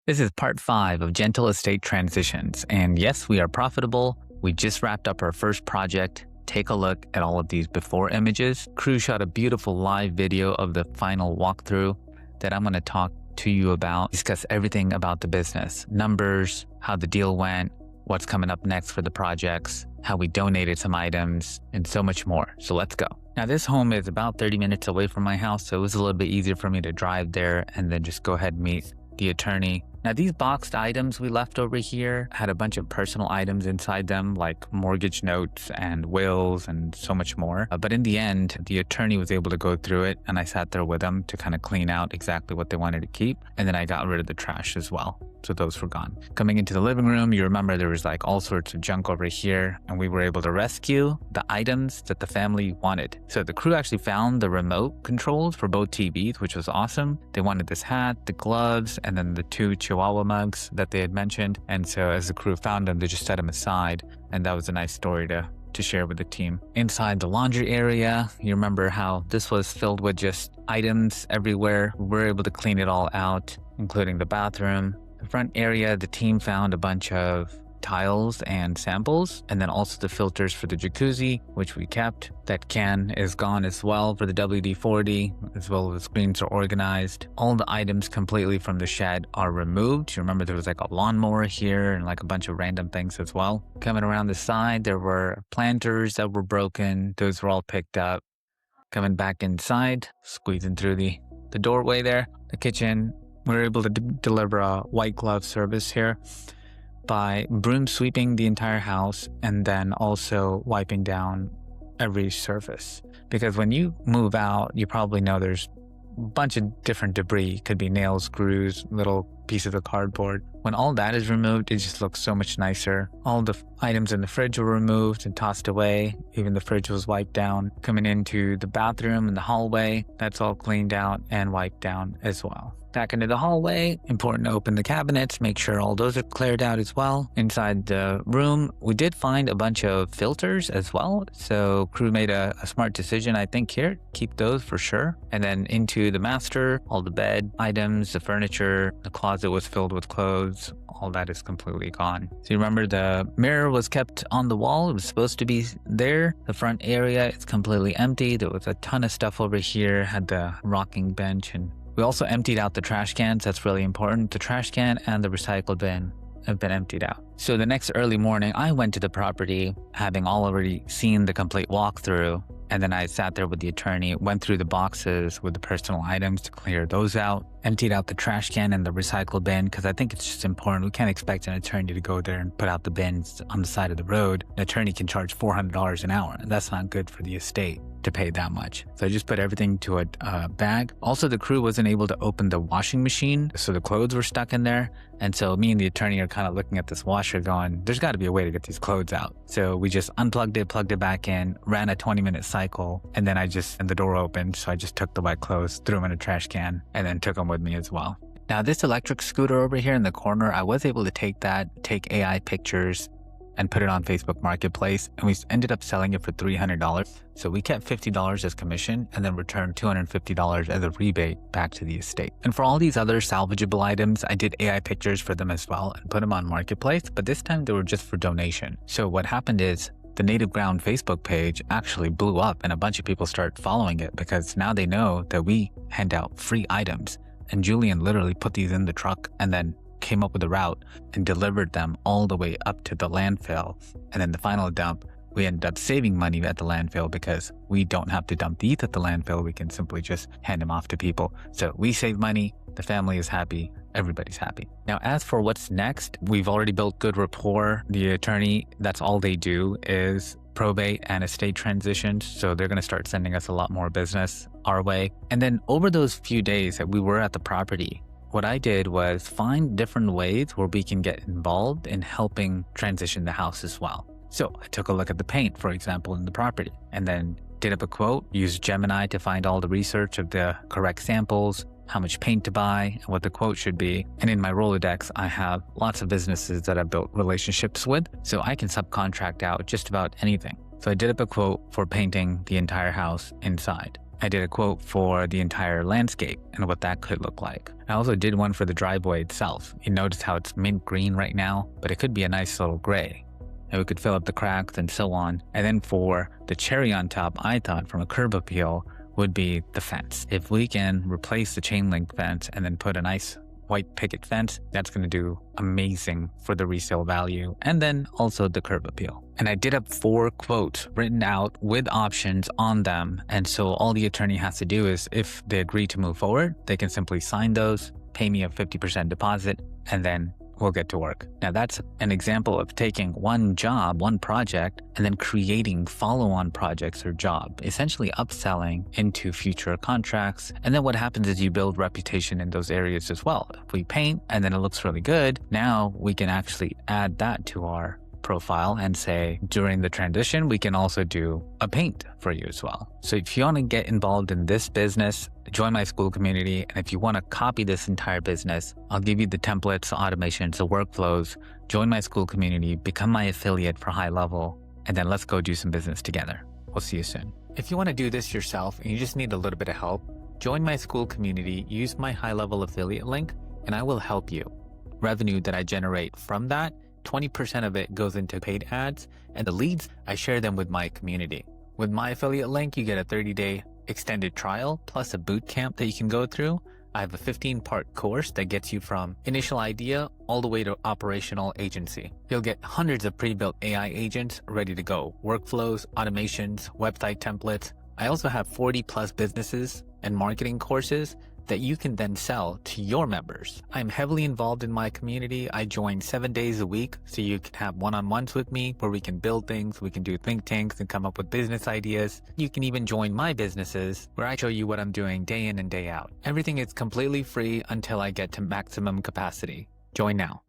This is part 5 of Gentle Estate Transitions, and yes, we are profitable. We just wrapped up our first project. Take a look at all of these before images. Crew shot a beautiful live video of the final walkthrough that I'm going to talk to you about, discuss everything about the business, numbers, how the deal went, what's coming up next for the projects, how we donated some items, and so much more. So let's go. Now this home is about 30 minutes away from my house, so it was a little bit easier for me to drive there and then just go ahead and meet the attorney. Now these boxed items we left over here had a bunch of personal items inside them, like mortgage notes and wills and so much more. But in the end, the attorney was able to go through it, and I sat there with them to kind of clean out exactly what they wanted to keep. And then I got rid of the trash as well. So those were gone. Coming into the living room, you remember there was like all sorts of junk over here, and we were able to rescue the items that the family wanted. So the crew actually found the remote controls for both TVs, which was awesome. They wanted this hat, the gloves, and then the 2 Chihuahua mugs that they had mentioned. And so as the crew found them, they just set them aside. And that was a nice story to share with the team. Inside the laundry area, you remember how this was filled with just items everywhere. We were able to clean it all out, including the bathroom. The front area, the team found a bunch of tiles and samples, and then also the filters for the jacuzzi, which we kept. That can is gone as well for the WD-40, as well as the screens are organized. All the items completely from the shed are removed. You remember there was like a lawnmower here and like a bunch of random things as well. Coming around the side, there were planters that were broken. Those were all picked up. Coming back inside, squeezing through the doorway there, the kitchen. We were able to deliver a white glove service here by broom sweeping the entire house and then also wiping down every surface. Because when you move out, you probably know there's a bunch of different debris. It could be nails, screws, little pieces of cardboard. When all that is removed, it just looks so much nicer. All the items in the fridge were removed and tossed away. Even the fridge was wiped down. Coming into the bathroom and the hallway, that's all cleaned out and wiped down as well. Back into the hallway, important to open the cabinets, make sure all those are cleared out as well. Inside the room, we did find a bunch of filters as well. So crew made a smart decision, I think, here. Keep those for sure. And then into the master, all the bed items, the furniture, the closet was filled with clothes. All that is completely gone. So you remember the mirror was kept on the wall. It was supposed to be there. The front area is completely empty. There was a ton of stuff over here, had the rocking bench, and we also emptied out the trash cans. That's really important. The trash can and the recycle bin have been emptied out. So the next early morning, I went to the property, having already seen the complete walkthrough. And then I sat there with the attorney, went through the boxes with the personal items to clear those out, emptied out the trash can and the recycle bin, because I think it's just important. We can't expect an attorney to go there and put out the bins on the side of the road. An attorney can charge $400 an hour, and that's not good for the estate to pay that much. So I just put everything to a bag. Also, the crew wasn't able to open the washing machine, so the clothes were stuck in there. And so me and the attorney are kind of looking at this washer going, there's got to be a way to get these clothes out. So we just unplugged it, plugged it back in, ran a 20-minute cycle, and then the door opened. So I just took the white clothes, threw them in a trash can, and then took them with me as well. Now this electric scooter over here in the corner, I was able to take AI pictures and put it on Facebook Marketplace, and we ended up selling it for $300. So we kept $50 as commission and then returned $250 as a rebate back to the estate. And for all these other salvageable items, I did AI pictures for them as well and put them on Marketplace, but this time they were just for donation. So what happened is the Native Ground Facebook page actually blew up, and a bunch of people started following it because now they know that we hand out free items. And Julian literally put these in the truck and then came up with a route and delivered them all the way up to the landfill. And then the final dump, we ended up saving money at the landfill because we don't have to dump these at the landfill. We can simply just hand them off to people. So we save money, the family is happy, everybody's happy. Now, as for what's next, we've already built good rapport. The attorney, that's all they do is probate and estate transitions. So they're going to start sending us a lot more business our way. And then over those few days that we were at the property, what I did was find different ways where we can get involved in helping transition the house as well. So I took a look at the paint, for example, in the property, and then did up a quote, used Gemini to find all the research of the correct samples, how much paint to buy, and what the quote should be. And in my Rolodex, I have lots of businesses that I've built relationships with, so I can subcontract out just about anything. So I did up a quote for painting the entire house inside. I did a quote for the entire landscape and what that could look like. I also did one for the driveway itself. You notice how it's mint green right now, but it could be a nice little gray. And we could fill up the cracks and so on. And then for the cherry on top, I thought from a curb appeal would be the fence. If we can replace the chain link fence and then put a nice white picket fence, that's going to do amazing for the resale value and then also the curb appeal. And I did have 4 quotes written out with options on them. And so all the attorney has to do is, if they agree to move forward, they can simply sign those, pay me a 50% deposit, and then we'll get to work. Now that's an example of taking one job, one project, and then creating follow-on projects or job, essentially upselling into future contracts. And then what happens is you build reputation in those areas as well. If we paint and then it looks really good, now we can actually add that to our profile and say, during the transition, we can also do a paint for you as well. So if you want to get involved in this business, join my Skool community. And if you want to copy this entire business, I'll give you the templates, the automations, the workflows. Join my Skool community, become my affiliate for high level, and then let's go do some business together. We'll see you soon. If you want to do this yourself and you just need a little bit of help, join my Skool community, use my high level affiliate link, and I will help you. Revenue that I generate from that, 20% of it goes into paid ads, and the leads, I share them with my community. With my affiliate link, you get a 30-day extended trial plus a boot camp that you can go through. I have a 15-part course that gets you from initial idea all the way to operational agency. You'll get hundreds of pre-built AI agents ready to go, workflows, automations, website templates. I also have 40 plus businesses and marketing courses that you can then sell to your members. I'm heavily involved in my community. I join 7 days a week so you can have one-on-ones with me where we can build things, we can do think tanks and come up with business ideas. You can even join my businesses where I show you what I'm doing day in and day out. Everything is completely free until I get to maximum capacity. Join now.